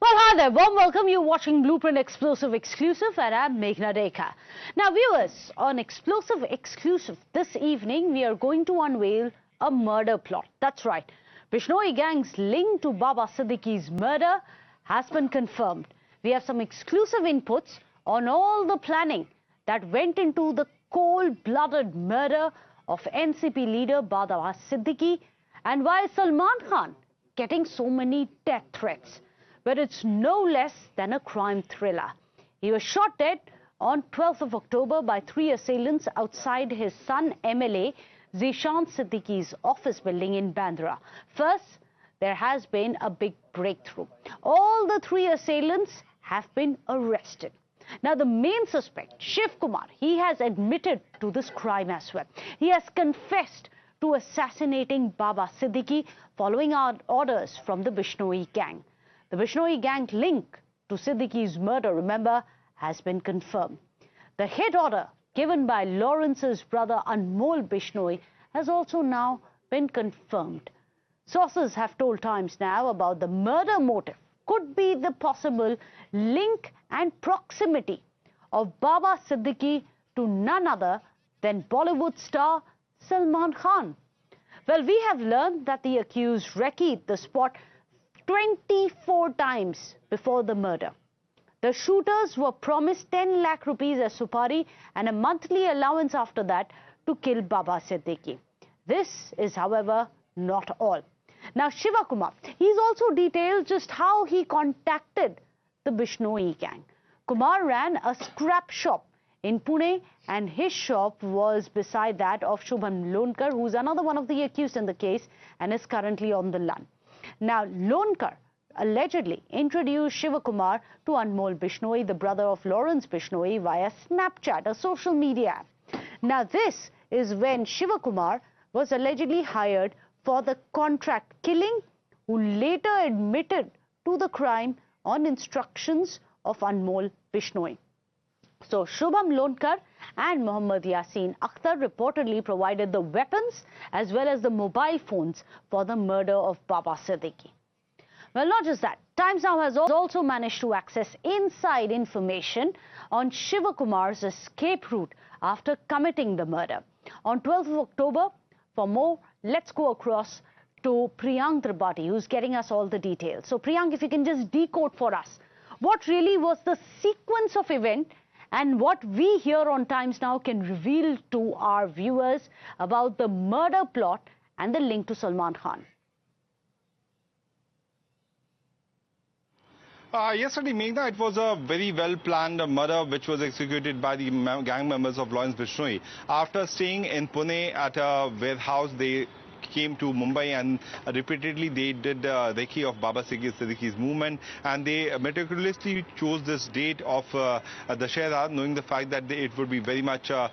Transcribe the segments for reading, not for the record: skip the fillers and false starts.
Well, hi there. Warm welcome. You're watching Blueprint Explosive Exclusive and I'm Meghna Dekha. Now, viewers, on Explosive Exclusive this evening, we are going to unveil a murder plot. That's right. Bishnoi gang's link to Baba Siddique's murder has been confirmed. We have some exclusive inputs on all the planning that went into the cold-blooded murder of NCP leader Baba Siddique and why Salman Khan getting so many death threats. But it's no less than a crime thriller. He was shot dead on 12th of October by three assailants outside his son MLA Zishan Siddique's office building in Bandra. First, there has been a big breakthrough. All the three assailants have been arrested. Now, the main suspect, Shiv Kumar, he has admitted to this crime as well. He has confessed to assassinating Baba Siddique following orders from the Bishnoi gang. The Bishnoi gang link to Siddique's murder, remember, has been confirmed. The hit order given by Lawrence's brother Anmol Bishnoi has also now been confirmed. Sources have told Times Now about the murder motive could be the possible link and proximity of Baba Siddique to none other than Bollywood star Salman Khan. Well, we have learned that the accused recce'd the spot 24 times before the murder. The shooters were promised 10 lakh rupees as supari and a monthly allowance after that to kill Baba Siddique. This is, however, not all. Now, Shiva Kumar, he's also detailed just how he contacted the Bishnoi gang. Kumar ran a scrap shop in Pune and his shop was beside that of Shubham Lonkar, who's another one of the accused in the case and is currently on the run. Now, Lonkar allegedly introduced Shivakumar to Anmol Bishnoi, the brother of Lawrence Bishnoi, via Snapchat, a social media app. Now, this is when Shivakumar was allegedly hired for the contract killing, who later admitted to the crime on instructions of Anmol Bishnoi. So, Shubham Lonkar and Mohammad Yasin Akhtar reportedly provided the weapons as well as the mobile phones for the murder of Baba Siddique. Well, not just that. Times Now has also managed to access inside information on Shivakumar's escape route after committing the murder. On 12th of October, for more, let's go across to Priyank Tripathi, who's getting us all the details. So, Priyank, if you can just decode for us, what really was the sequence of event and what we here on Times Now can reveal to our viewers about the murder plot and the link to Salman Khan. Yes, Meghna, it was a very well-planned murder which was executed by the gang members of Lawrence Bishnoi. After staying in Pune at a warehouse, they came to Mumbai and repeatedly they did recce of Baba Siddique's movement, and they meticulously chose this date of the Shahraz, knowing the fact that it would be very much a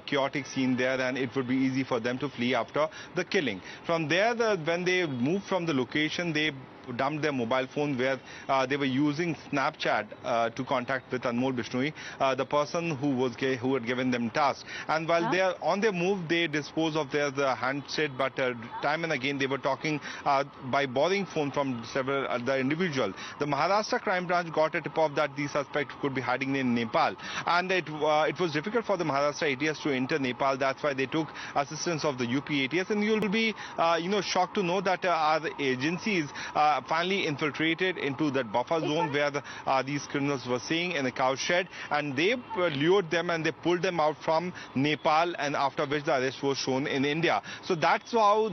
chaotic scene there and it would be easy for them to flee after the killing. From there, when they moved from the location, they dumped their mobile phone where they were using Snapchat to contact with Anmol Bishnoi, the person who had given them task. And while they are on their move, they dispose of their handset, but time and again they were talking by borrowing phone from several other individuals. The Maharashtra crime branch got a tip-off that the suspect could be hiding in Nepal, and it was difficult for the Maharashtra ATS to enter Nepal. That's why they took assistance of the UP ATS, and you'll be shocked to know that our agencies finally infiltrated into that buffer zone where these criminals were staying in a cow shed, and they lured them and they pulled them out from Nepal, and after which the arrest was shown in India. So that's how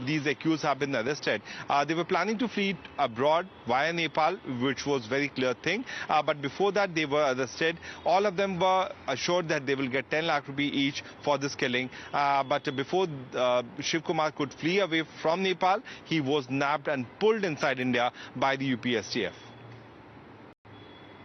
these accused have been arrested. They were planning to flee abroad via Nepal, which was very clear thing, but before that they were arrested. All of them were assured that they will get 10 lakh rupee each for this killing, but before Shiv Kumar could flee away from Nepal, he was nabbed and pulled inside India by the UPSTF.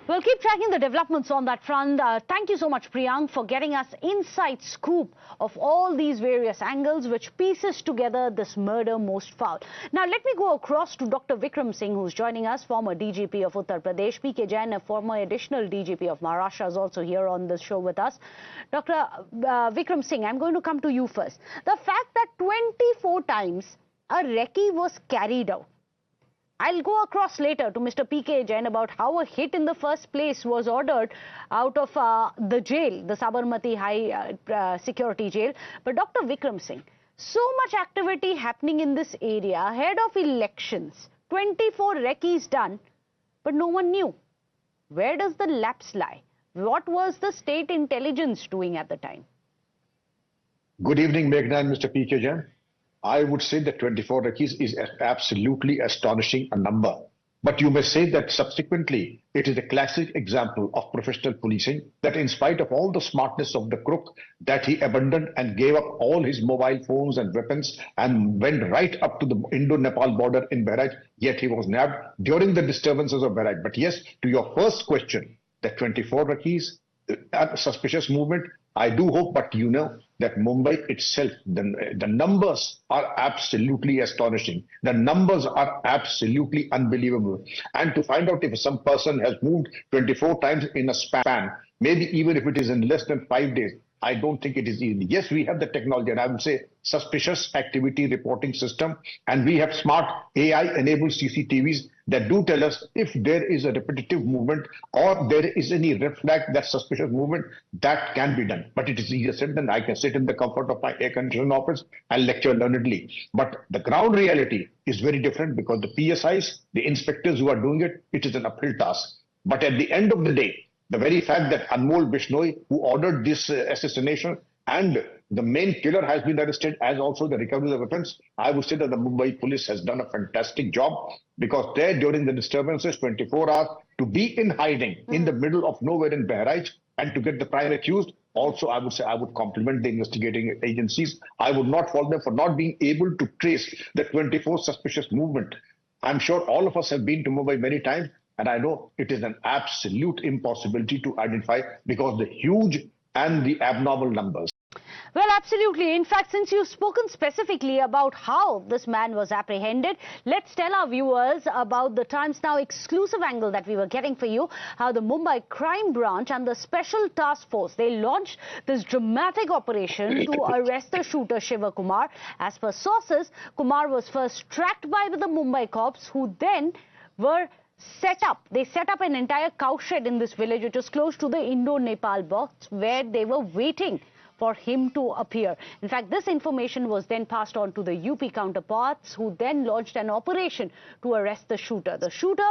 We'll keep tracking the developments on that front. Thank you so much, Priyank, for getting us inside scoop of all these various angles which pieces together this murder most foul. Now, let me go across to Dr. Vikram Singh, who's joining us, former DGP of Uttar Pradesh. PK Jain, a former additional DGP of Maharashtra, is also here on the show with us. Dr. Vikram Singh, I'm going to come to you first. The fact that 24 times a recce was carried out, I'll go across later to Mr. PK Jain about how a hit in the first place was ordered out of the jail, the Sabarmati High Security Jail. But Dr. Vikram Singh, so much activity happening in this area ahead of elections, 24 recce's done, but no one knew. Where does the lapse lie? What was the state intelligence doing at the time? Good evening, Meghna and Mr. PK Jain. I would say that 24 recce's is absolutely astonishing a number. But you may say that subsequently, it is a classic example of professional policing that in spite of all the smartness of the crook, that he abandoned and gave up all his mobile phones and weapons and went right up to the Indo-Nepal border in Bahraj, yet he was nabbed during the disturbances of Bahraj. But yes, to your first question, the 24 recce's, a suspicious movement, I do hope, but you know that Mumbai itself, the numbers are absolutely astonishing. The numbers are absolutely unbelievable. And to find out if some person has moved 24 times in a span, maybe even if it is in less than 5 days, I don't think it is easy. Yes, we have the technology, and I would say suspicious activity reporting system, and we have smart AI-enabled CCTVs that do tell us if there is a repetitive movement or there is any red flag, that suspicious movement, that can be done. But it is easier said than I can sit in the comfort of my air-conditioned office and lecture learnedly. But the ground reality is very different because the PSIs, the inspectors who are doing it, it is an uphill task. But at the end of the day, the very fact that unveiled Bishnoi, who ordered this assassination, and the main killer has been arrested, as also the recovery of weapons, I would say that the Mumbai police has done a fantastic job, because there during the disturbances, 24 hours, to be in hiding in the middle of nowhere in Bahraj and to get the prime accused, also I would say I would compliment the investigating agencies. I would not fault them for not being able to trace the 24 suspicious movement. I'm sure all of us have been to Mumbai many times, and I know it is an absolute impossibility to identify because the huge and the abnormal numbers. Well, absolutely. In fact, since you've spoken specifically about how this man was apprehended, let's tell our viewers about the Times Now exclusive angle that we were getting for you, how the Mumbai Crime Branch and the Special Task Force, they launched this dramatic operation to arrest the shooter Shiva Kumar. As per sources, Kumar was first tracked by the Mumbai cops, who then were they set up an entire cowshed in this village, which was close to the Indo-Nepal border, where they were waiting for him to appear. In fact, this information was then passed on to the UP counterparts, who then launched an operation to arrest the shooter. The shooter,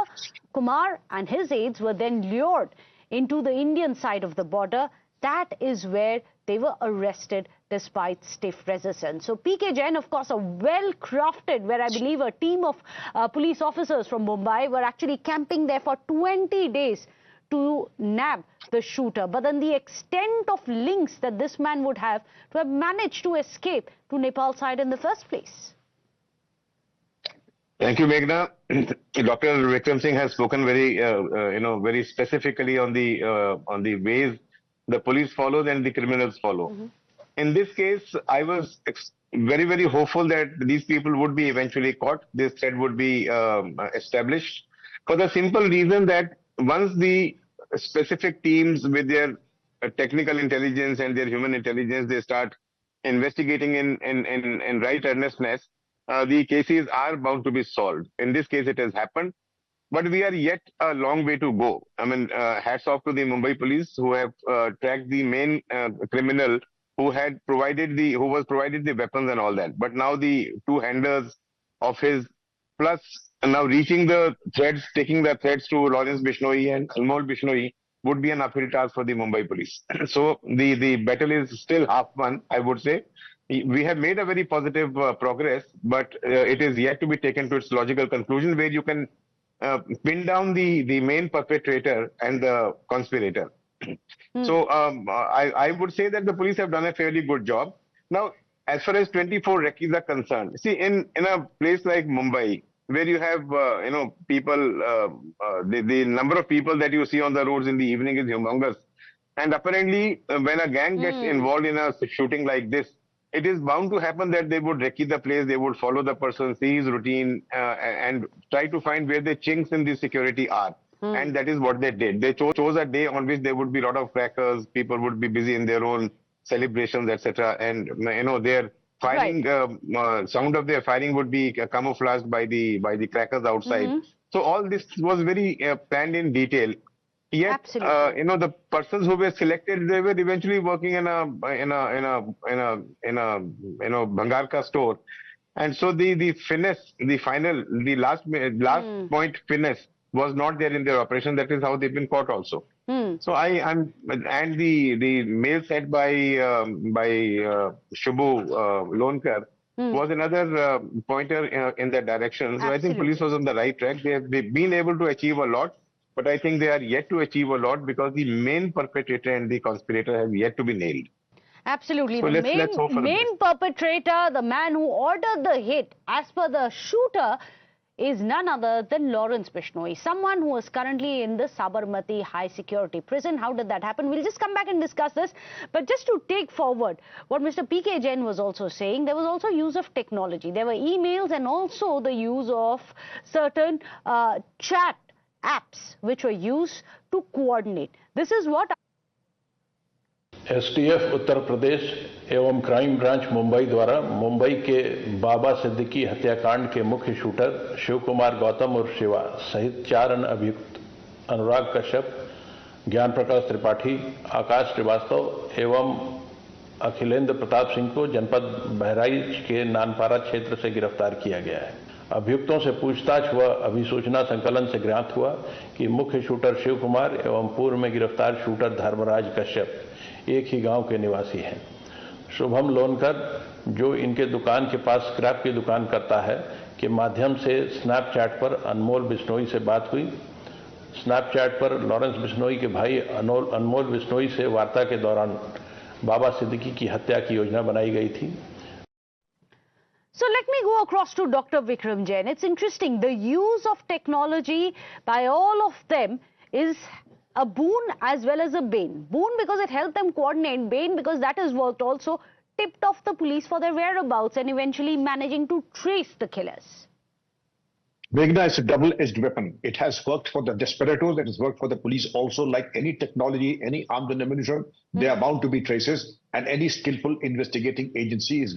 Kumar, and his aides were then lured into the Indian side of the border. That is where they were arrested despite stiff resistance. So PK Jain, of course, a well-crafted, where I believe a team of police officers from Mumbai were actually camping there for 20 days to nab the shooter. But then the extent of links that this man would have to have managed to escape to Nepal side in the first place. Thank you, Meghna. Dr. Vikram Singh has spoken very, very specifically on the ways the police follow and the criminals follow. In this case, I was very, very hopeful that these people would be eventually caught. This thread would be established, for the simple reason that once the specific teams with their technical intelligence and their human intelligence, they start investigating in right earnestness, the cases are bound to be solved. In this case, it has happened. But we are yet a long way to go. I mean, hats off to the Mumbai police, who have tracked the main criminal who was provided the weapons and all that. But now the two handlers of his, plus now reaching the threads, taking the threads to Lawrence Bishnoi and unveiled Bishnoi would be an uphill task for the Mumbai police. So the battle is still half won, I would say. We have made a very positive progress, but it is yet to be taken to its logical conclusion, where you can pin down the main perpetrator and the conspirator. So I would say that the police have done a fairly good job. Now, as far as 24 recce's are concerned, see, in a place like Mumbai, where you have people, the number of people that you see on the roads in the evening is humongous. And apparently, when a gang gets involved in a shooting like this, it is bound to happen that they would recce the place, they would follow the person, see his routine, and try to find where the chinks in the security are. And that is what they did. They chose a day on which there would be a lot of crackers, people would be busy in their own celebrations, etc. And their firing, sound of their firing would be camouflaged by the crackers outside. So all this was very planned in detail. Yet, the persons who were selected, they were eventually working in a Bhangarka store, and so the finesse, the last point finesse was not there in their operation. That is how they've been caught also. So and the mail sent by Shubhu Lonkar was another pointer in that direction. So I think police was on the right track. They've been able to achieve a lot. But I think they are yet to achieve a lot because the main perpetrator and the conspirator have yet to be nailed. Absolutely. So the main perpetrator, the man who ordered the hit, as per the shooter, is none other than Lawrence Bishnoi, someone who is currently in the Sabarmati high security prison. How did that happen? We'll just come back and discuss this. But just to take forward what Mr. P.K. Jain was also saying, there was also use of technology. There were emails and also the use of certain chat apps which were used to coordinate. This is what STF Uttar Pradesh एवं crime branch Mumbai द्वारा मुंबई के बाबा सिद्दीकी हत्याकांड के मुख्य shooter Shiv Kumar Gautam उर्फ शिवा सहित 4 अन्य अभियुक्त अनुराग कश्यप, ज्ञान प्रकाश त्रिपाठी, आकाश श्रीवास्तव एवं अखिलेंद्र प्रताप सिंह को जनपद बहराइच के नानपारा क्षेत्र से गिरफ्तार किया गया है। अभियुक्तों से पूछताछ व अभिसूचना संकलन से ज्ञात हुआ कि मुख्य शूटर शिव कुमार एवं पूर्व में गिरफ्तार शूटर धर्मराज कश्यप एक ही गांव के निवासी हैं। शुभम लोनकर, जो इनके दुकान के पास स्क्रैप की दुकान करता है, के माध्यम से स्नैपचैट पर अनमोल बिश्नोई से बात हुई। स्नैपचैट पर लॉरेंस बिश्नोई के भाई अनमोल बिश्नोई से वार्ता के दौरान बाबा सिद्दीकी की हत्या की योजना बनाई गई थी। So let me go across to Dr. Vikram Jain. It's interesting. The use of technology by all of them is a boon as well as a bane. Boon because it helped them coordinate. Bane because that has worked also, tipped off the police for their whereabouts and eventually managing to trace the killers. Meghna, is a double-edged weapon. It has worked for the desperados. It has worked for the police also. Like any technology, any arms and ammunition, they are bound to be traces, and any skillful investigating agency is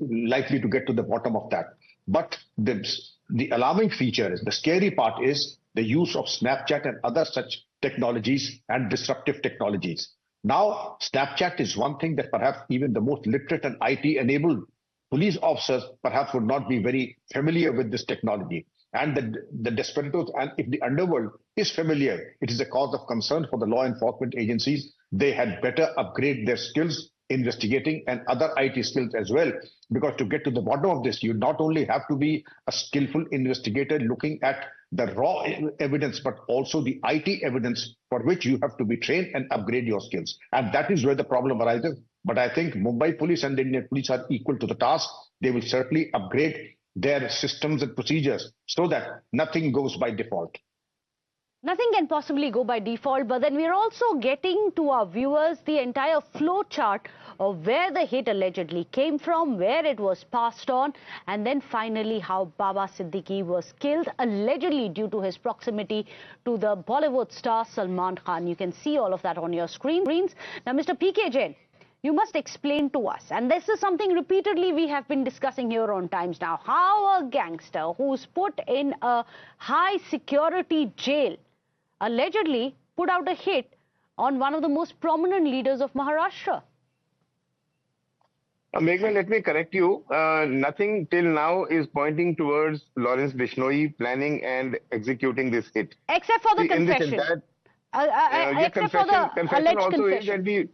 likely to get to the bottom of that. But the alarming feature is, the scary part is the use of Snapchat and other such technologies and disruptive technologies. Now, Snapchat is one thing that perhaps even the most literate and IT-enabled police officers perhaps would not be very familiar with this technology. And the desperados, and if the underworld is familiar, it is a cause of concern for the law enforcement agencies. They had better upgrade their skills investigating and other IT skills as well, because to get to the bottom of this, you not only have to be a skillful investigator looking at the raw evidence, but also the IT evidence for which you have to be trained and upgrade your skills. And that is where the problem arises. But I think Mumbai police and the Indian police are equal to the task. They will certainly upgrade their systems and procedures so that nothing goes by default. Nothing can possibly go by default, but then we're also getting to our viewers the entire flow chart of where the hit allegedly came from, where it was passed on, and then finally how Baba Siddique was killed, allegedly due to his proximity to the Bollywood star Salman Khan. You can see all of that on your screens. Now, Mr. P.K. Jain, you must explain to us, and this is something repeatedly we have been discussing here on Times Now, how a gangster who's put in a high security jail allegedly put out a hit on one of the most prominent leaders of Maharashtra. Meghna, let me correct you. Nothing till now is pointing towards Lawrence Bishnoi planning and executing this hit. Except for the confession. Except for the alleged also confession. Is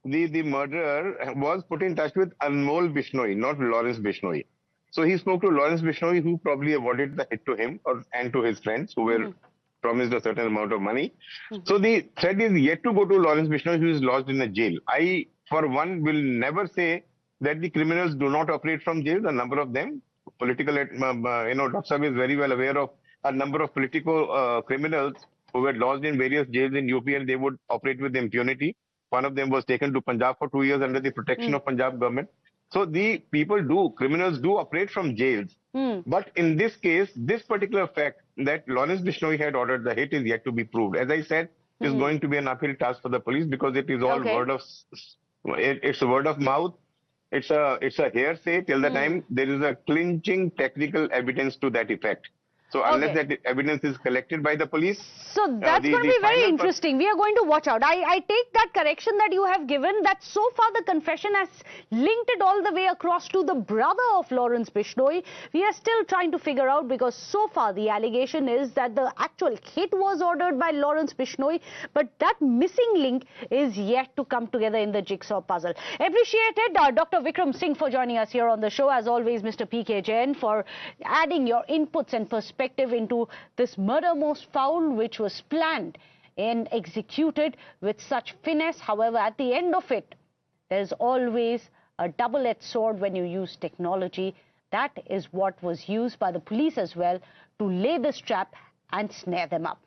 that the murderer was put in touch with Anmol Bishnoi, not Lawrence Bishnoi. So he spoke to Lawrence Bishnoi, who probably awarded the hit to him and to his friends who were promised a certain amount of money. So the threat is yet to go to Lawrence Bishnoi, who is lodged in a jail. I, for one, will never say that the criminals do not operate from jail. A number of them, Dr. Saab is very well aware of a number of political criminals who were lodged in various jails in UP, and they would operate with impunity. One of them was taken to Punjab for 2 years under the protection of Punjab government. So the criminals do operate from jails. But in this case, this particular fact that Lawrence Bishnoi had ordered the hit is yet to be proved. As I said, it's going to be an uphill task for the police because it is all it's word of mouth. it's a hearsay till the time there is a clinching technical evidence to that effect. So unless Okay. that evidence is collected by the police, So that's going to be very final interesting. We are going to watch out. I take that correction that you have given, that so far the confession has linked it all the way across to the brother of Lawrence Bishnoi. We are still trying to figure out, because so far the allegation is that the actual hit was ordered by Lawrence Bishnoi, but that missing link is yet to come together in the jigsaw puzzle. Appreciated Dr. Vikram Singh for joining us here on the show. As always, Mr. P.K. Jain, for adding your inputs and perspectives into this murder most foul, which was planned and executed with such finesse. However, at the end of it, there's always a double-edged sword when you use technology. That is what was used by the police as well to lay this trap and snare them up.